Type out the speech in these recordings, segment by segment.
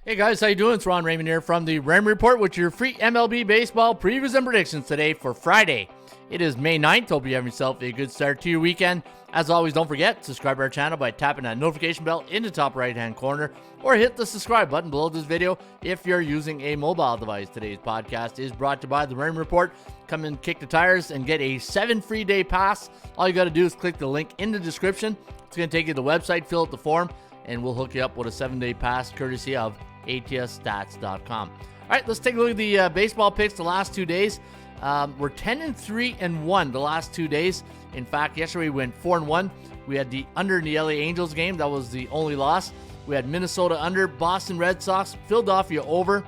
Hey guys, how you doing? It's Ron Raymond here from the Raymond Report with your free MLB baseball previews and predictions today for Friday. It is May 9th. Hope you have yourself a good start to your weekend. As always, don't forget, subscribe to our channel by tapping that notification bell in the top right-hand corner or hit the subscribe button below this video if you're using a mobile device. Today's podcast is brought to you by the Raymond Report. Come and kick the tires and get a 7 free day pass. All you got to do is click the link in the description. It's going to take you to the website, fill out the form, and we'll hook you up with a 7-day pass courtesy of ATSstats.com. All right, let's take a look at the baseball picks the last 2 days. We're 10-3-1 the last 2 days. In fact, yesterday we went 4-1. We had the under in the LA Angels game. That was the only loss. We had Minnesota under, Boston Red Sox, Philadelphia over,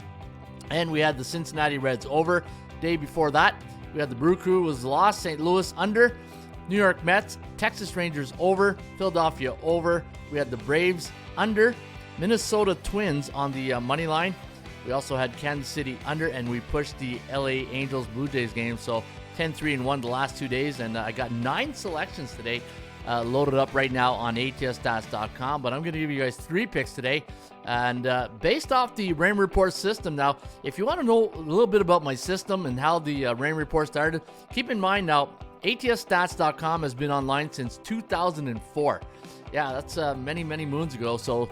and we had the Cincinnati Reds over. Day before that, we had the Brew Crew was the loss, St. Louis under, New York Mets, Texas Rangers over, Philadelphia over. We had the Braves under, Minnesota Twins on the money line. We also had Kansas City under, and we pushed the LA Angels Blue Jays game. So 10-3-1 the last 2 days, and I got 9 selections today loaded up right now on ATSstats.com. But I'm going to give you guys 3 picks today, and based off the Raymond Report system. Now, if you want to know a little bit about my system and how the Raymond Report started, keep in mind now ATSstats.com has been online since 2004. Yeah, that's many moons ago. So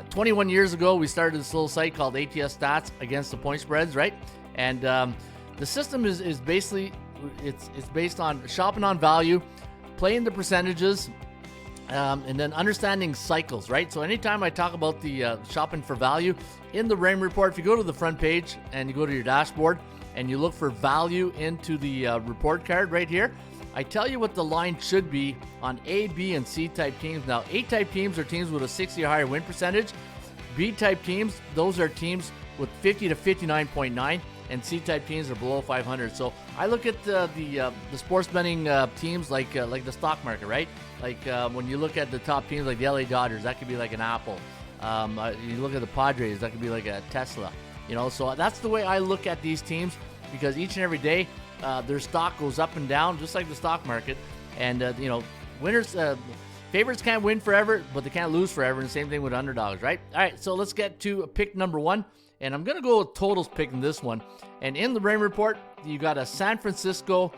21 years ago, we started this little site called ATS Stats against the point spreads, right? And the system is basically, it's based on shopping on value, playing the percentages, and then understanding cycles, right? So anytime I talk about the shopping for value in the Raymond Report, if you go to the front page and you go to your dashboard and you look for value into the report card right here, I tell you what the line should be on A, B, and C-type teams. Now, A-type teams are teams with a 60 or higher win percentage. B-type teams, those are teams with 50 to 59.9, and C-type teams are below 500. So I look at the sports betting teams like the stock market, right? Like when you look at the top teams like the LA Dodgers, that could be like an Apple. You look at the Padres, that could be like a Tesla. You know, so that's the way I look at these teams, because each and every day, their stock goes up and down, just like the stock market. And, winners, favorites can't win forever, but they can't lose forever. And the same thing with underdogs, right? All right, so let's get to pick number 1. And I'm going to go with totals picking this one. And in the Raymond Report, you got a San Francisco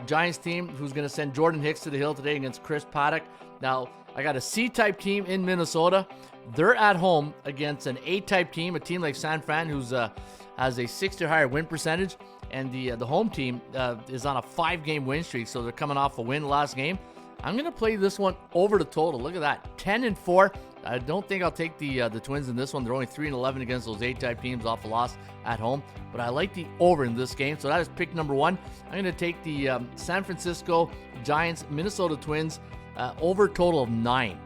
Giants team who's going to send Jordan Hicks to the hill today against Chris Paddock. Now, I got a C-type team in Minnesota. They're at home against an A-type team, a team like San Fran, who's has a 60 or higher win percentage. And the home team is on a 5-game win streak, so they're coming off a win last game. I'm going to play this one over the total. Look at that, 10-4. I don't think I'll take the Twins in this one. They're only 3-11 against those A-type teams off a loss at home. But I like the over in this game, so that is pick number 1. I'm going to take the San Francisco Giants, Minnesota Twins, over total of 9.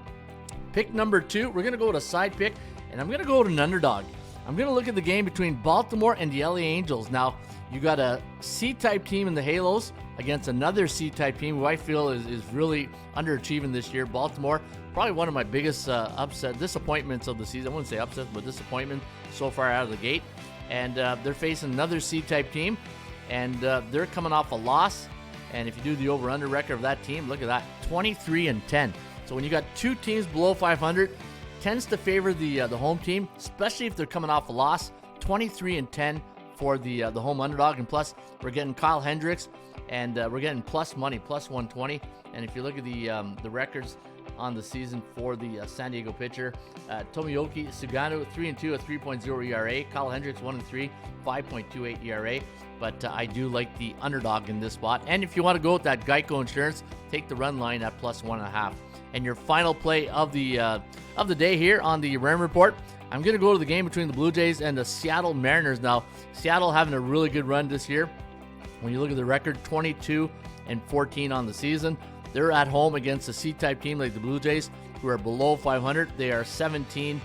Pick number 2, we're going to go with a side pick, and I'm going to go with an underdog. I'm going to look at the game between Baltimore and the LA Angels. Now, you got a C-type team in the Halos against another C-type team who I feel is really underachieving this year. Baltimore, probably one of my biggest disappointments of the season. I wouldn't say upsets, but disappointment so far out of the gate. And they're facing another C-type team, and they're coming off a loss. And if you do the over-under record of that team, look at that, 23-10. So when you got 2 teams below 500, tends to favor the home team, especially if they're coming off a loss. 23-10 for the home underdog, and plus we're getting Kyle Hendricks, and we're getting plus money, plus 120. And if you look at the records on the season for the San Diego pitcher, Tomoyoki Sugano 3-2, a 3.0 ERA. Kyle Hendricks 1-3, 5.28 ERA. But I do like the underdog in this spot. And if you want to go with that Geico Insurance, take the run line at plus 1.5. And your final play of the day here on the Raymond Report, I'm going to go to the game between the Blue Jays and the Seattle Mariners. Now, Seattle having a really good run this year. When you look at the record, 22-14 on the season. They're at home against a C-type team like the Blue Jays, who are below 500. They are 17-20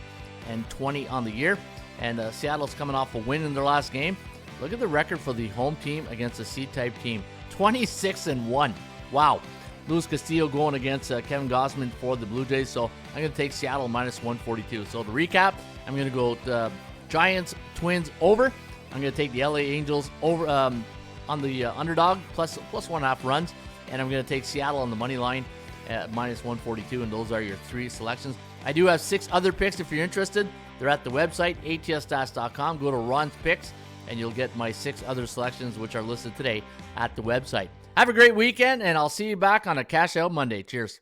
on the year. And Seattle's coming off a win in their last game. Look at the record for the home team against a C-type team, 26-1. Wow. Luis Castillo going against Kevin Gausman for the Blue Jays. So I'm going to take Seattle minus 142. So to recap, I'm going to go with Giants, Twins over. I'm going to take the LA Angels over on the underdog, plus 1.5 runs. And I'm going to take Seattle on the money line at minus 142. And those are your 3 selections. I do have 6 other picks if you're interested. They're at the website, atsstats.com. Go to Ron's Picks, and you'll get my 6 other selections, which are listed today at the website. Have a great weekend, and I'll see you back on a Cash Out Monday. Cheers.